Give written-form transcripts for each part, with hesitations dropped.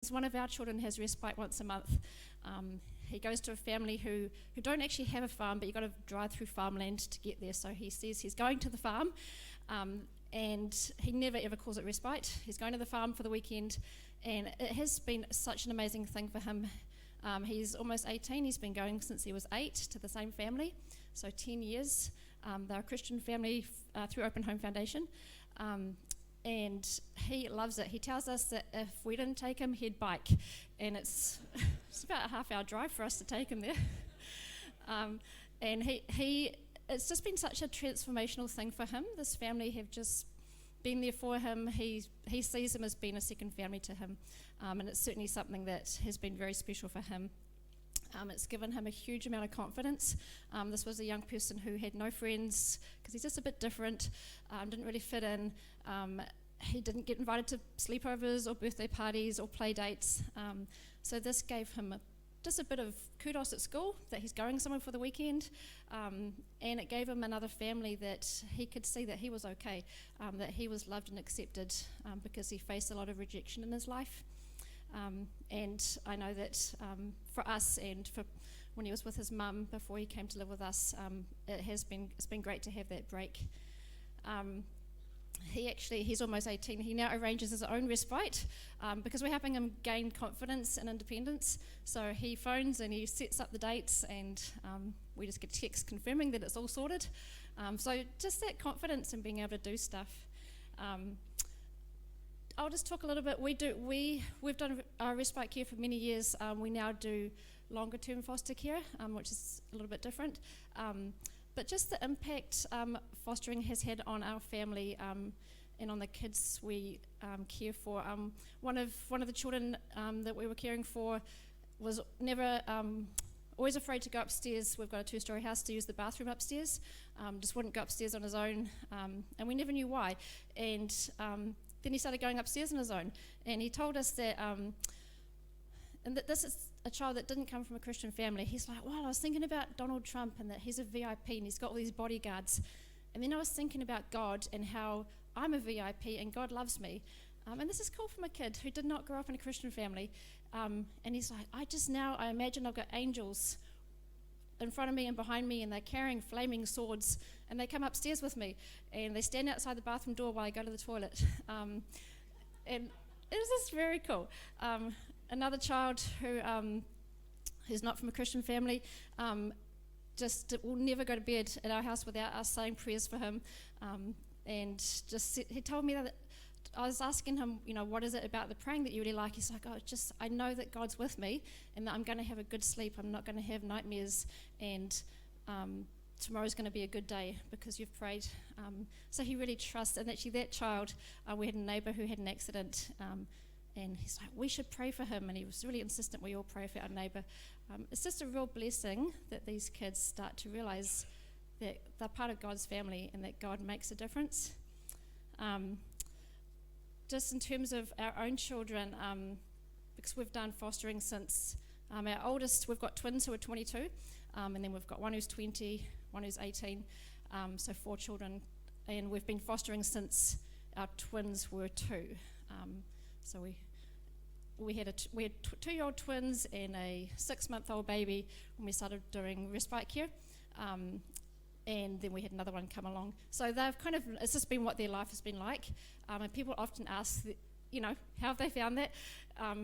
One of our children has respite once a month. He goes to a family who don't actually have a farm, but you've got to drive through farmland to get there. So he says he's going to the farm, and he never ever calls it respite. He's going to the farm for the weekend, and it has been such an amazing thing for him. He's almost 18. He's been going since he was 8 to the same family, so 10 years. They're a Christian family through Open Home Foundation. And he loves it. He tells us that if we didn't take him, he'd bike. And it's about a half-hour drive for us to take him there. And it's just been such a transformational thing for him. This family have just been there for him. He sees them as being a second family to him. And it's certainly something that has been very special for him. It's given him a huge amount of confidence. This was a young person who had no friends because he's just a bit different, didn't really fit in. He didn't get invited to sleepovers or birthday parties or play dates. So this gave him just a bit of kudos at school that he's going somewhere for the weekend. And it gave him another family that he could see that he was okay, that he was loved and accepted because he faced a lot of rejection in his life. And I know that for us and for when he was with his mum before he came to live with us, it's been great to have that break. He's almost 18. He now arranges his own respite because we're helping him gain confidence and independence. So he phones and he sets up the dates, and we just get texts confirming that it's all sorted. So just that confidence in being able to do stuff. I'll just talk a little bit. We've done respite care for many years. We now do longer term foster care, which is a little bit different. But just the impact fostering has had on our family and on the kids we care for. One of the children that we were caring for was never always afraid to go upstairs. We've got a 2-story house, to use the bathroom upstairs. Just wouldn't go upstairs on his own, and we never knew why. And then he started going upstairs on his own, and he told us that, and that this is a child that didn't come from a Christian family. He's like, well, I was thinking about Donald Trump and that he's a VIP and he's got all these bodyguards. And then I was thinking about God and how I'm a VIP and God loves me. And this is cool from a kid who did not grow up in a Christian family. And he's like, I imagine I've got angels in front of me and behind me, and they're carrying flaming swords, and they come upstairs with me, and they stand outside the bathroom door while I go to the toilet. And it was just very cool. Another child who's not from a Christian family just will never go to bed at our house without us saying prayers for him. And he told me that I was asking him, what is it about the praying that you really like? He's like, I know that God's with me and that I'm going to have a good sleep. I'm not going to have nightmares, and tomorrow's going to be a good day because you've prayed. So he really trusts. And actually that child, we had a neighbour who had an accident, and he's like, we should pray for him. And he was really insistent we all pray for our neighbour. It's just a real blessing that these kids start to realise that they're part of God's family and that God makes a difference. Just in terms of our own children, because we've done fostering since our oldest, we've got twins who are 22, and then we've got one who's 20, one who's 18, so 4 children, and we've been fostering since our twins were 2. So we had 2-year-old twins and a 6-month-old baby when we started doing respite care. And then we had another one come along. So it's just been what their life has been like. And people often ask, how have they found that?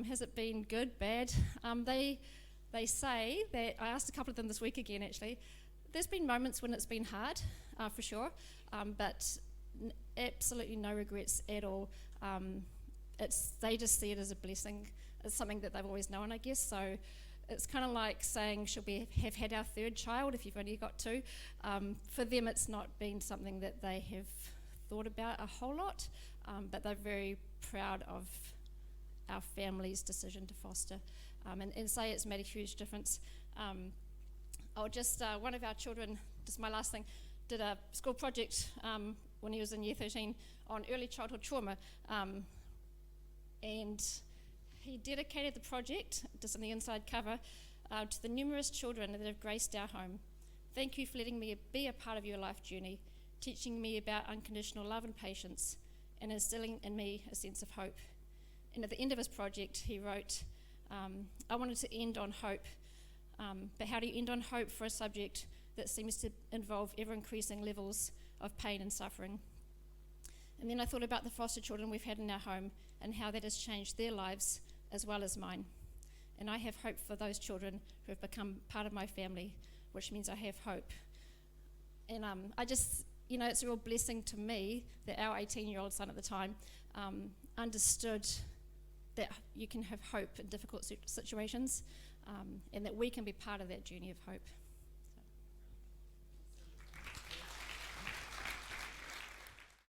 Has it been good, bad? They say that, I asked a couple of them this week again actually, there's been moments when it's been hard, for sure, but absolutely no regrets at all. They just see it as a blessing. It's something that they've always known, I guess. So it's kind of like saying, should we have had our 3rd child if you've only got 2? For them, it's not been something that they have thought about a whole lot, but they're very proud of our family's decision to foster, and say it's made a huge difference. One of our children, just my last thing, did a school project when he was in year 13 on early childhood trauma, and he dedicated the project, just on the inside cover, to the numerous children that have graced our home. Thank you for letting me be a part of your life journey, teaching me about unconditional love and patience, and instilling in me a sense of hope. And at the end of his project, he wrote, I wanted to end on hope, but how do you end on hope for a subject that seems to involve ever-increasing levels of pain and suffering? And then I thought about the foster children we've had in our home and how that has changed their lives as well as mine. And I have hope for those children who have become part of my family, which means I have hope. And I just, it's a real blessing to me that our 18-year-old son at the time understood that you can have hope in difficult situations, and that we can be part of that journey of hope.